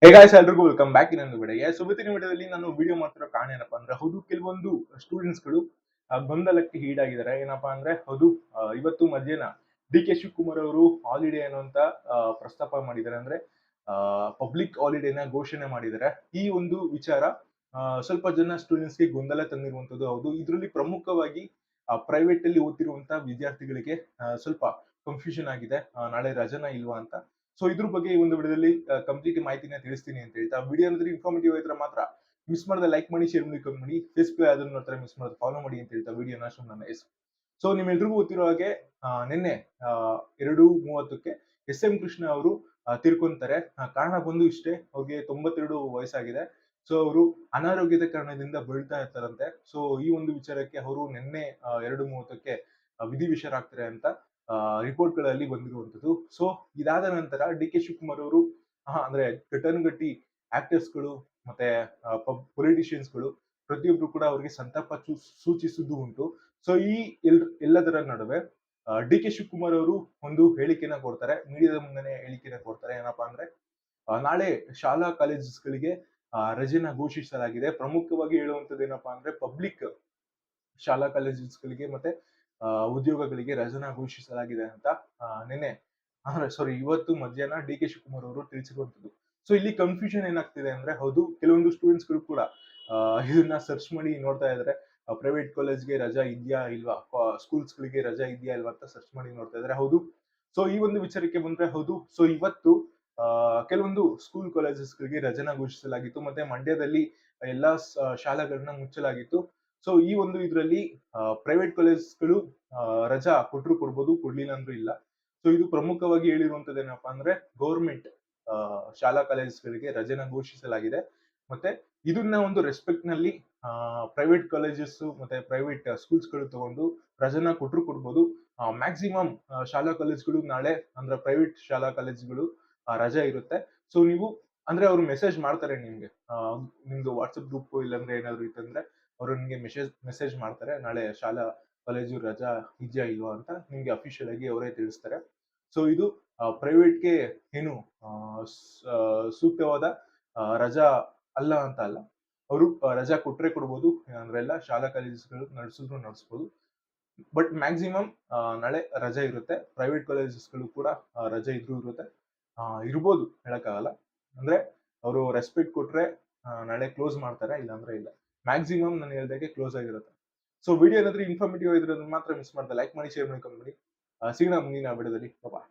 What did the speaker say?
Hey guys, ಎಲ್ರಿಗೂ welcome back ಇನ್ನೊಂದು ವಿಡಿಯೋಗೆ. ಇವತ್ತಿನ ವಿಡಿಯೋದಲ್ಲಿ ನಾನು ವಿಡಿಯೋ ಮಾಡ್ತಿರೋ ಕಾರಣ ಏನಪ್ಪಾ ಅಂದ್ರೆ, ಹೌದು, ಕೆಲವೊಂದು ಸ್ಟೂಡೆಂಟ್ಸ್ ಗಳು ಗೊಂದಲಕ್ಕೆ ಈಡಾಗಿದ್ದಾರೆ. ಏನಪ್ಪಾ ಅಂದ್ರೆ, ಹೌದು, ಇವತ್ತು ಮಧ್ಯಾಹ್ನ ಡಿ ಕೆ ಶಿವಕುಮಾರ್ ಅವರು ಹಾಲಿಡೇ ಅನ್ನುವಂತ ಪ್ರಸ್ತಾಪ ಮಾಡಿದ್ದಾರೆ. ಅಂದ್ರೆ ಪಬ್ಲಿಕ್ ಹಾಲಿಡೇನ ಘೋಷಣೆ ಮಾಡಿದ್ದಾರೆ. ಈ ಒಂದು ವಿಚಾರ ಸ್ವಲ್ಪ ಜನ ಸ್ಟೂಡೆಂಟ್ಸ್ ಗೆ ಗೊಂದಲ ತಂದಿರುವಂತದ್ದು ಹೌದು. ಇದರಲ್ಲಿ ಪ್ರಮುಖವಾಗಿ ಪ್ರೈವೇಟ್ ಅಲ್ಲಿ ಓದ್ತಿರುವಂತ ವಿದ್ಯಾರ್ಥಿಗಳಿಗೆ ಸ್ವಲ್ಪ ಕನ್ಫ್ಯೂಷನ್ ಆಗಿದೆ, ನಾಳೆ ರಜನ ಇಲ್ವಾ ಅಂತ. ಸೊ ಇದ್ರ ಬಗ್ಗೆ ಈ ಒಂದು ವಿಡಿಯೋದಲ್ಲಿ ಕಂಪ್ಲೀಟ್ ಮಾಹಿತಿನ ತಿಳಿಸ್ತೀನಿ ಅಂತ ಹೇಳ್ತಾ, ವಿಡಿಯೋ ಏನಾದ್ರೂ ಇನ್ಫಾರ್ಮೇಟಿವ್ ಇದ್ರೆ ಮಾತ್ರ ಮಿಸ್ ಮಾಡದೆ ಲೈಕ್ ಮಾಡಿ, ಶೇರ್ ಮಾಡಿ, ಕಮೆಂಟ್ ಮಾಡಿ. ಫೇಸ್ಬುಕ್ ಯಾವ್ದಾದ್ರು ನೋಡ್ತಾರೆ ಮಿಸ್ ಮಾಡೋದು ಫಾಲೋ ಮಾಡಿ ಅಂತ ಹೇಳ್ತಾ ವಿಡಿಯೋನ ಶುರು ನನ್ನ ಎಸ್. ಸೊ ನಿಮ್ಮೆಲ್ರಿಗೂ ಗೊತ್ತಿರೋ ಹಾಗೆ ನಿನ್ನೆ 2:30ಕ್ಕೆ ಎಸ್ ಎಂ ಕೃಷ್ಣ ಅವರು ತೀರ್ಕೊಂತಾರೆ. ಕಾರಣ ಬಂದು ಇಷ್ಟೇ, ಅವ್ರಿಗೆ 92 ವಯಸ್ಸಾಗಿದೆ. ಸೊ ಅವರು ಅನಾರೋಗ್ಯದ ಕಾರಣದಿಂದ ಬಳಲ್ತಾ ಇರ್ತಾರಂತೆ. ಸೊ ಈ ಒಂದು ವಿಚಾರಕ್ಕೆ ಅವರು ನಿನ್ನೆ 2:30ಕ್ಕೆ ವಿಧಿವಿಷರಾಗ್ತಾರೆ ಅಂತ ರಿಪೋರ್ಟ್ ಗಳಲ್ಲಿ ಬಂದಿರುವಂತದ್ದು. ಸೊ ಇದಾದ ನಂತರ ಡಿ ಕೆ ಶಿವಕುಮಾರ್ ಅವರು ಅಂದ್ರೆ ಘಟನ್ಘಟಿ ಆಕ್ಟರ್ಸ್ ಗಳು ಮತ್ತೆ ಪೊಲಿಟಿಷಿಯನ್ಸ್ ಗಳು ಪ್ರತಿಯೊಬ್ರು ಕೂಡ ಅವರಿಗೆ ಸಂತಾಪ ಸೂಚಿಸುವುದು ಉಂಟು. ಸೊ ಈ ಎಲ್ಲದರ ನಡುವೆ ಡಿ ಕೆ ಶಿವಕುಮಾರ್ ಅವರು ಒಂದು ಹೇಳಿಕೆನ ಕೊಡ್ತಾರೆ, ಮೀಡಿಯಾದ ಮುಂದೆ ಹೇಳಿಕೆನ ಕೊಡ್ತಾರೆ. ಏನಪ್ಪಾ ಅಂದ್ರೆ, ನಾಳೆ ಶಾಲಾ ಕಾಲೇಜಸ್ಗಳಿಗೆ ರಜೆನ ಘೋಷಿಸಲಾಗಿದೆ. ಪ್ರಮುಖವಾಗಿ ಹೇಳುವಂತದ್ದು ಏನಪ್ಪಾ ಅಂದ್ರೆ, ಪಬ್ಲಿಕ್ ಶಾಲಾ ಕಾಲೇಜಸ್ಗಳಿಗೆ ಮತ್ತೆ ಉದ್ಯೋಗಗಳಿಗೆ ರಜೆನ ಘೋಷಿಸಲಾಗಿದೆ ಅಂತ ನಿನ್ನೆ ಸಾರಿ ಇವತ್ತು ಮಧ್ಯಾಹ್ನ ಡಿ ಕೆ ಶಿವಕುಮಾರ್ ಅವರು ತಿಳಿಸಿರುವಂತದ್ದು. ಸೊ ಇಲ್ಲಿ ಕನ್ಫ್ಯೂಷನ್ ಏನಾಗ್ತಿದೆ ಅಂದ್ರೆ, ಹೌದು, ಕೆಲವೊಂದು ಸ್ಟೂಡೆಂಟ್ಸ್ ಗಳು ಕೂಡ ಇದನ್ನ ಸರ್ಚ್ ಮಾಡಿ ನೋಡ್ತಾ ಇದಾರೆ. ಪ್ರೈವೇಟ್ ಕಾಲೇಜ್ಗೆ ರಜಾ ಇದೆಯಾ ಇಲ್ವಾ, ಸ್ಕೂಲ್ಸ್ ಗಳಿಗೆ ರಜಾ ಇದೆಯಾ ಇಲ್ವಾ ಅಂತ ಸರ್ಚ್ ಮಾಡಿ ನೋಡ್ತಾ ಇದಾರೆ. ಹೌದು, ಸೊ ಈ ಒಂದು ವಿಚಾರಕ್ಕೆ ಬಂದ್ರೆ, ಹೌದು, ಸೊ ಇವತ್ತು ಕೆಲವೊಂದು ಸ್ಕೂಲ್ ಕಾಲೇಜಸ್ ಗಳಿಗೆ ರಜೆನ ಘೋಷಿಸಲಾಗಿತ್ತು. ಮತ್ತೆ ಮಂಡ್ಯದಲ್ಲಿ ಎಲ್ಲಾ ಶಾಲೆಗಳನ್ನ ಮುಚ್ಚಲಾಗಿತ್ತು. ಸೊ ಈ ಒಂದು ಇದರಲ್ಲಿ ಪ್ರೈವೇಟ್ ಕಾಲೇಜ್ಗಳು ರಜಾ ಕೊಟ್ರು ಕೊಡ್ಬೋದು, ಕೊಡ್ಲಿಲ್ಲ ಅಂದ್ರೂ ಇಲ್ಲ. ಸೊ ಇದು ಪ್ರಮುಖವಾಗಿ ಹೇಳಿರುವಂತದ್ದು ಏನಪ್ಪಾ ಅಂದ್ರೆ, ಗೌರ್ಮೆಂಟ್ ಶಾಲಾ ಕಾಲೇಜ್ಗಳಿಗೆ ರಜೆನ ಘೋಷಿಸಲಾಗಿದೆ. ಮತ್ತೆ ಇದನ್ನ ಒಂದು ರೆಸ್ಪೆಕ್ಟ್ ನಲ್ಲಿ ಪ್ರೈವೇಟ್ ಕಾಲೇಜಸ್ ಮತ್ತೆ ಪ್ರೈವೇಟ್ ಸ್ಕೂಲ್ಸ್ ಗಳು ತಗೊಂಡು ರಜೆನ ಕೊಟ್ರು ಕೊಡ್ಬೋದು. ಮ್ಯಾಕ್ಸಿಮಮ್ ಶಾಲಾ ಕಾಲೇಜ್ಗಳು ನಾಳೆ ಅಂದ್ರೆ ಪ್ರೈವೇಟ್ ಶಾಲಾ ಕಾಲೇಜ್ಗಳು ರಜೆ ಇರುತ್ತೆ. ಸೊ ನೀವು ಅಂದ್ರೆ ಅವ್ರು ಮೆಸೇಜ್ ಮಾಡ್ತಾರೆ ನಿಮ್ಗೆ, ನಿಮ್ದು ವಾಟ್ಸ್ಆಪ್ ಗ್ರೂಪ್ ಇಲ್ಲಾಂದ್ರೆ ಏನಾದ್ರು ಇತ್ತಂದ್ರೆ ಅವರು ನಿಮ್ಗೆ ಮೆಸೇಜ್ ಮಾಡ್ತಾರೆ, ನಾಳೆ ಶಾಲಾ ಕಾಲೇಜು ರಜಾ ಇದೆಯಾ ಇಲ್ವಾ ಅಂತ ನಿಮ್ಗೆ ಅಫಿಷಿಯಲ್ ಆಗಿ ಅವರೇ ತಿಳಿಸ್ತಾರೆ. ಸೊ ಇದು ಪ್ರೈವೇಟ್ಗೆ ಏನು ಸೂಕ್ತವಾದ ರಜಾ ಅಲ್ಲ ಅಂತ ಅಲ್ಲ, ಅವರು ರಜಾ ಕೊಟ್ರೆ ಕೊಡ್ಬೋದು, ಅಂದ್ರೆ ಎಲ್ಲ ಶಾಲಾ ಕಾಲೇಜಸ್ಗಳು ನಡೆಸಿದ್ರು ನಡೆಸ್ಬೋದು. ಬಟ್ ಮ್ಯಾಕ್ಸಿಮಮ್ ನಾಳೆ ರಜೆ ಇರುತ್ತೆ. ಪ್ರೈವೇಟ್ ಕಾಲೇಜಸ್ಗಳು ಕೂಡ ರಜೆ ಇದ್ರೂ ಇರುತ್ತೆ, ಇರ್ಬೋದು, ಹೇಳಕ್ಕಾಗಲ್ಲ. ಅಂದ್ರೆ ಅವರು ರೆಸ್ಪೆಕ್ಟ್ ಕೊಟ್ರೆ ನಾಳೆ ಕ್ಲೋಸ್ ಮಾಡ್ತಾರೆ, ಇಲ್ಲಾಂದ್ರೆ ಇಲ್ಲ. ಮ್ಯಾಕ್ಸಿಮಮ್ ನಾನು ಹೇಳ್ದಾಗೆ ಕ್ಲೋಸ್ ಆಗಿರುತ್ತೆ. ಸೊ ವಿಡಿಯೋ ಏನಾದ್ರೂ ಇನ್ಫಾರ್ಮೇಟಿವ್ ಇದ್ರೆ ಮಾತ್ರ ಮಿಸ್ ಮಾಡ್ದೆ ಲೈಕ್ ಮಾಡಿ, ಶೇರ್ ಮಾಡಿ, ಕಮೆಂಟ್ ಮಾಡಿ. ಸಿಗೋಣ ಮುಂದಿನ ವಿಡಿಯೋದಲ್ಲಿ. ಬಾಯ್.